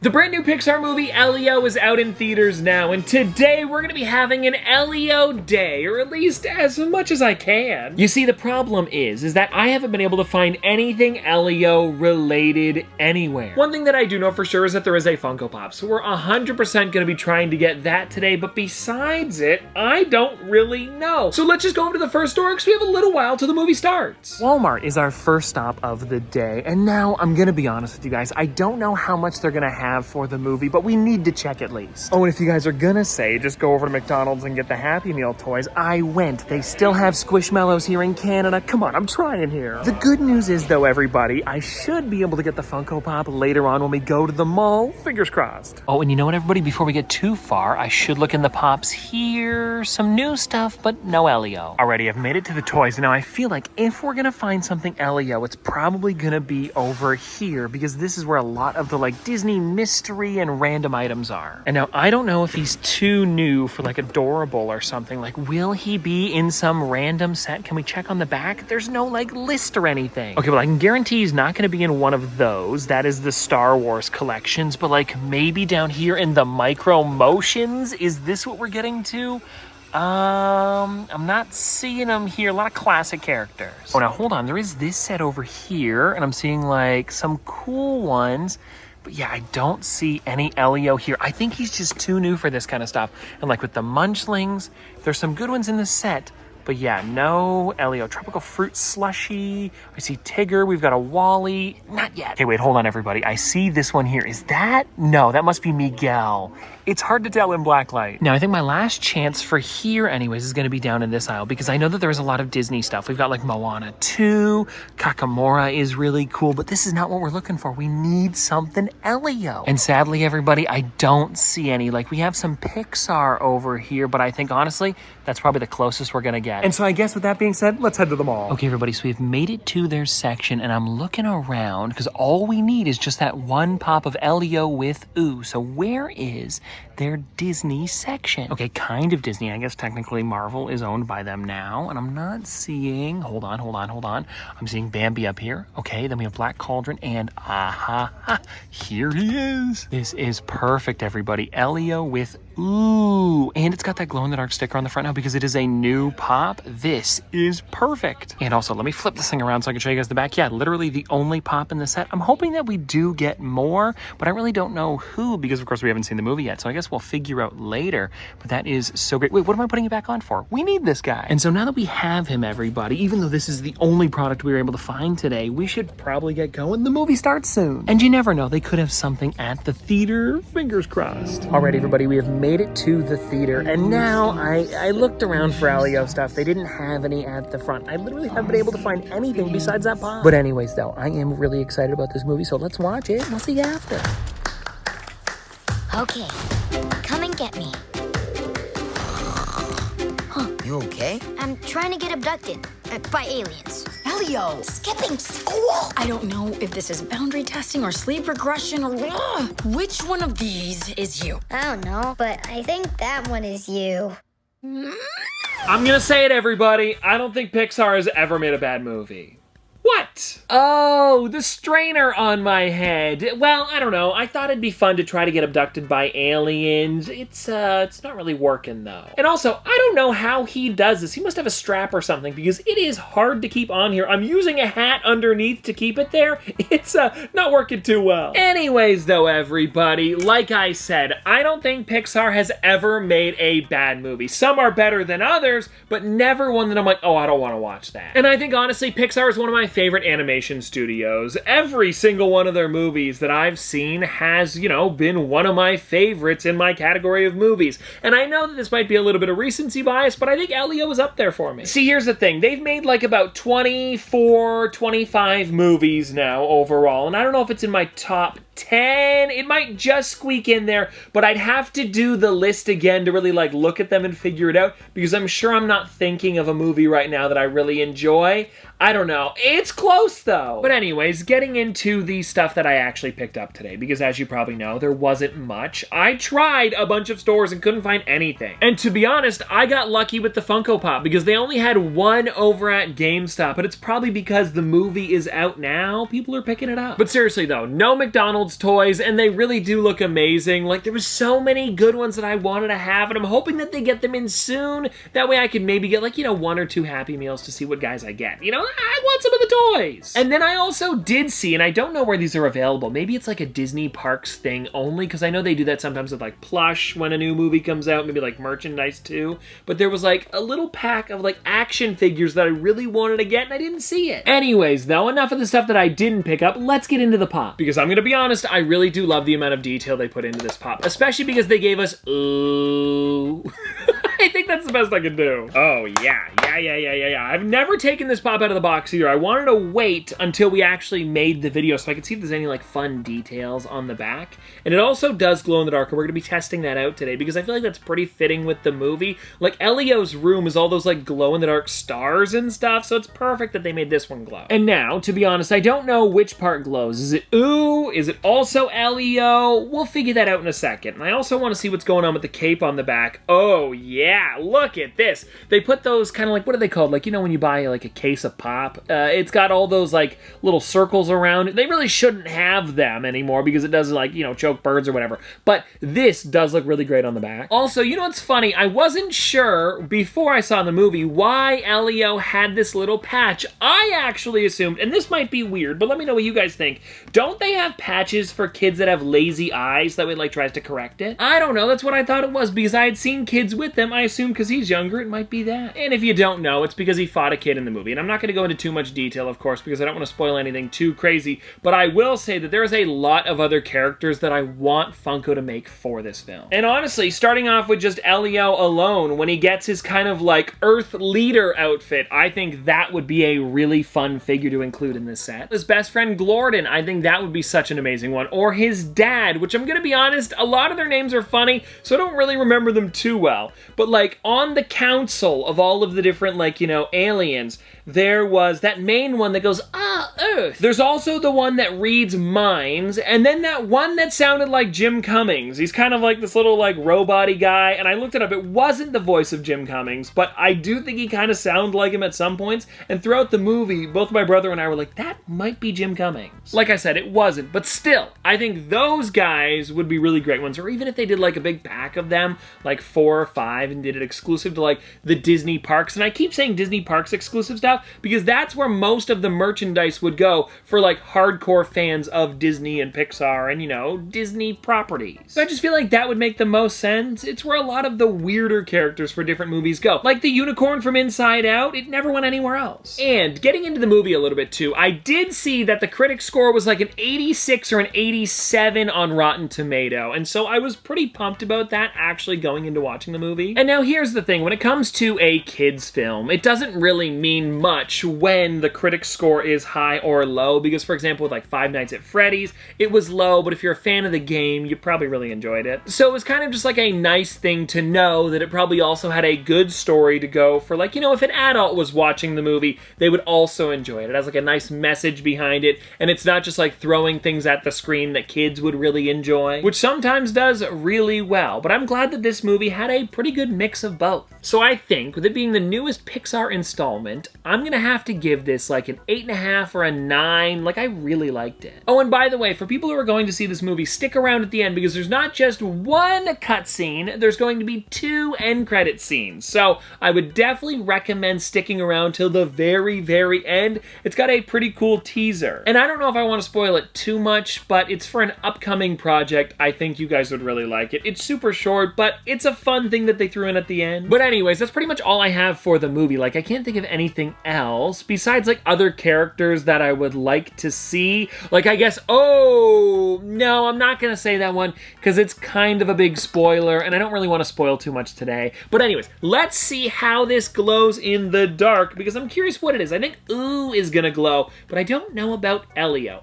The brand new Pixar movie Elio is out in theaters now, and today we're gonna be having an Elio day, or at least as much as I can. You see, the problem is that I haven't been able to find anything Elio related anywhere. One thing that I do know for sure is that there is a Funko Pop, so we're 100% gonna be trying to get that today, but besides it, I don't really know. So let's just go over to the first store, because we have a little while till the movie starts. Walmart is our first stop of the day, and now I'm gonna be honest with you guys, I don't know how much they're gonna have for the movie, but we need to check at least. Oh, and if you guys are gonna say, just go over to McDonald's and get the Happy Meal toys, I went. They still have Squishmallows here in Canada. Come on, I'm trying here. The good news is, though, everybody, I should be able to get the Funko Pop later on when we go to the mall. Fingers crossed. Oh, and you know what, everybody? Before we get too far, I should look in the Pops here. Some new stuff, but no Elio. Alrighty, I've made it to the toys. Now, I feel like if we're gonna find something Elio, it's probably gonna be over here, because this is where a lot of the, like, Disney mystery and random items are. And now I don't know if he's too new for like adorable or something. Like, will he be in some random set? Can we check on the back? There's no like list or anything. Okay, well, I can guarantee he's not going to be in one of those. That is the Star Wars collections, but like maybe down here in the micro motions, is this what we're getting to? I'm not seeing them here. A lot of classic characters. Oh, now hold on. There is this set over here, and I'm seeing like some cool ones. But yeah, I don't see any Elio here. I think he's just too new for this kind of stuff. And like with the Munchlings, there's some good ones in the set. But yeah, no Elio. Tropical Fruit Slushy. I see Tigger. We've got a Wally. Not yet. Okay, wait, hold on, everybody. I see this one here. Is that? No, that must be Miguel. It's hard to tell in black light. Now, I think my last chance for here, anyways, is going to be down in this aisle, because I know that there's a lot of Disney stuff. We've got like Moana 2. Kakamora is really cool, but this is not what we're looking for. We need something Elio. And sadly, everybody, I don't see any. Like, we have some Pixar over here, but I think, honestly, that's probably the closest we're going to get. And so I guess with that being said, let's head to the mall. Okay, everybody, so we've made it to their section, and I'm looking around, because all we need is just that one pop of Elio with Ooh. So where is their Disney section? Okay, kind of Disney. I guess technically Marvel is owned by them now, and I'm not seeing... Hold on. I'm seeing Bambi up here. Okay, then we have Black Cauldron, and here he is. This is perfect, everybody. Elio with Ooh. And it's got that glow-in-the-dark sticker on the front now because it is a new pop. This is perfect. And also, let me flip this thing around so I can show you guys the back. Yeah, literally the only pop in the set. I'm hoping that we do get more, but I really don't know who, because of course we haven't seen the movie yet. So I guess we'll figure out later. But that is so great. Wait, what am I putting it back on for? We need this guy. And so now that we have him, everybody, even though this is the only product we were able to find today, we should probably get going. The movie starts soon. And you never know, they could have something at the theater. Fingers crossed. All right, everybody, we have made it to the theater, and now I looked around for Elio stuff. They didn't have any at the front. I literally haven't been able to find anything besides that pop. But anyways, though, I am really excited about this movie, so let's watch it. We'll see you after. Okay, come and get me. Huh, you okay? I'm trying to get abducted by aliens. Elio! Skipping school! I don't know if this is boundary testing or sleep regression or... Which one of these is you? I don't know, but I think that one is you. I'm gonna say it, everybody. I don't think Pixar has ever made a bad movie. What? Oh, the strainer on my head. Well, I don't know. I thought it'd be fun to try to get abducted by aliens. It's not really working, though. And also, I don't know how he does this. He must have a strap or something, because it is hard to keep on here. I'm using a hat underneath to keep it there. It's not working too well. Anyways, though, everybody, like I said, I don't think Pixar has ever made a bad movie. Some are better than others, but never one that I'm like, oh, I don't want to watch that. And I think, honestly, Pixar is one of my favorite animation studios. Every single one of their movies that I've seen has, you know, been one of my favorites in my category of movies. And I know that this might be a little bit of recency bias, but I think Elio is up there for me. See, here's the thing. They've made like about 24, 25 movies now overall, and I don't know if it's in my top 10. It might just squeak in there, but I'd have to do the list again to really like look at them and figure it out, because I'm sure I'm not thinking of a movie right now that I really enjoy. I don't know. It's close though. But anyways, getting into the stuff that I actually picked up today, because as you probably know, there wasn't much. I tried a bunch of stores and couldn't find anything. And to be honest, I got lucky with the Funko Pop, because they only had one over at GameStop, but it's probably because the movie is out now. People are picking it up. But seriously though, no McDonald's Reynolds toys, and they really do look amazing. Like, there were so many good ones that I wanted to have, and I'm hoping that they get them in soon. That way I can maybe get, like, you know, 1 or 2 Happy Meals to see what guys I get. You know, I want some of the toys. And then I also did see, and I don't know where these are available. Maybe it's like a Disney Parks thing only, because I know they do that sometimes with, like, plush when a new movie comes out, maybe, like, merchandise too. But there was, like, a little pack of, like, action figures that I really wanted to get, and I didn't see it. Anyways, though, enough of the stuff that I didn't pick up. Let's get into the pop. Because I'm gonna be honest, I really do love the amount of detail they put into this pop, especially because they gave us ooh. I think that's the best I can do. Oh, yeah. I've never taken this pop out of the box either. I wanted to wait until we actually made the video so I could see if there's any, like, fun details on the back. And it also does glow in the dark, and we're gonna be testing that out today because I feel like that's pretty fitting with the movie. Like, Elio's room is all those, like, glow in the dark stars and stuff, so it's perfect that they made this one glow. And now, to be honest, I don't know which part glows. Is it ooh? Is it also Elio? We'll figure that out in a second. And I also want to see what's going on with the cape on the back. Oh, yeah, look at this. They put those kind of like, what are they called? Like, you know when you buy like a case of pop? It's got all those like little circles around it. They really shouldn't have them anymore because it does like, you know, choke birds or whatever. But this does look really great on the back. Also, you know what's funny? I wasn't sure before I saw the movie why Elio had this little patch. I actually assumed, and this might be weird, but let me know what you guys think. Don't they have patches for kids that have lazy eyes that way like tries to correct it? I don't know, that's what I thought it was because I had seen kids with them. I assumed because he's younger, it might be that. And if you don't know, it's because he fought a kid in the movie. And I'm not going to go into too much detail, of course, because I don't want to spoil anything too crazy, but I will say that there's a lot of other characters that I want Funko to make for this film. And honestly, starting off with just Elio alone, when he gets his kind of like Earth leader outfit, I think that would be a really fun figure to include in this set. His best friend Glorden, I think that would be such an amazing one. Or his dad, which I'm gonna be honest, a lot of their names are funny, so I don't really remember them too well. But like on the council of all of the different like, you know, aliens, there was that main one that goes, ah, Earth. There's also the one that reads minds, and then that one that sounded like Jim Cummings. He's kind of like this little like robot-y guy, and I looked it up. It wasn't the voice of Jim Cummings, but I do think he kind of sounded like him at some points, and throughout the movie, both my brother and I were like, that might be Jim Cummings. Like I said, it wasn't, but still, I think those guys would be really great ones, or even if they did like a big pack of them, like 4 or 5, and did it exclusive to like the Disney parks, and I keep saying Disney parks exclusive stuff, because that's where most of the merchandise would go for like hardcore fans of Disney and Pixar and, you know, Disney properties. So I just feel like that would make the most sense. It's where a lot of the weirder characters for different movies go. Like the unicorn from Inside Out, it never went anywhere else. And getting into the movie a little bit too, I did see that the critic score was like an 86 or an 87 on Rotten Tomato, and so I was pretty pumped about that actually going into watching the movie. And now here's the thing, when it comes to a kid's film, it doesn't really mean much when the critic score is high or low, because for example with like Five Nights at Freddy's, it was low, but if you're a fan of the game, you probably really enjoyed it. So it was kind of just like a nice thing to know that it probably also had a good story to go for, like, you know, if an adult was watching the movie, they would also enjoy it. It has like a nice message behind it, and it's not just like throwing things at the screen that kids would really enjoy, which sometimes does really well, but I'm glad that this movie had a pretty good mix of both. So I think, with it being the newest Pixar installment, I'm gonna have to give this like an 8.5 or a 9. Like, I really liked it. Oh, and by the way, for people who are going to see this movie, stick around at the end because there's not just one cutscene, there's going to be 2 end credit scenes. So I would definitely recommend sticking around till the very, very end. It's got a pretty cool teaser. And I don't know if I want to spoil it too much, but it's for an upcoming project. I think you guys would really like it. It's super short, but it's a fun thing that they threw in at the end. But anyways, that's pretty much all I have for the movie. Like, I can't think of anything else besides like other characters that I would like to see. Like, I guess, oh, no, I'm not gonna say that one because it's kind of a big spoiler and I don't really want to spoil too much today. But anyways, let's see how this glows in the dark because I'm curious what it is. I think ooh is gonna glow, but I don't know about Elio.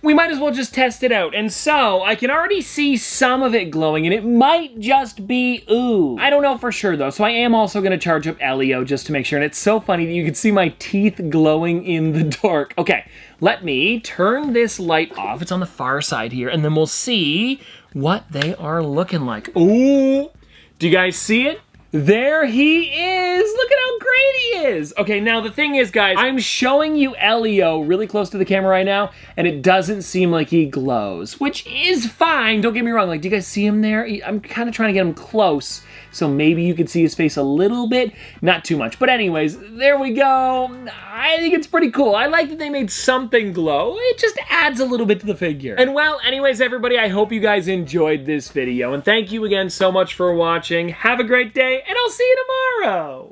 We might as well just test it out. And so, I can already see some of it glowing, and it might just be ooh. I don't know for sure, though, so I am also gonna charge up Elio just to make sure, and it's so funny that you can see my teeth glowing in the dark. Okay, let me turn this light off. It's on the far side here, and then we'll see what they are looking like. Ooh! Do you guys see it? There he is! Look at how great he is! Okay, now the thing is, guys, I'm showing you Elio really close to the camera right now, and it doesn't seem like he glows, which is fine, don't get me wrong. Like, do you guys see him there? I'm kind of trying to get him close, so maybe you can see his face a little bit, not too much. But anyways, there we go. I think it's pretty cool. I like that they made something glow. It just adds a little bit to the figure. And well, anyways, everybody, I hope you guys enjoyed this video, and thank you again so much for watching. Have a great day, and I'll see you tomorrow!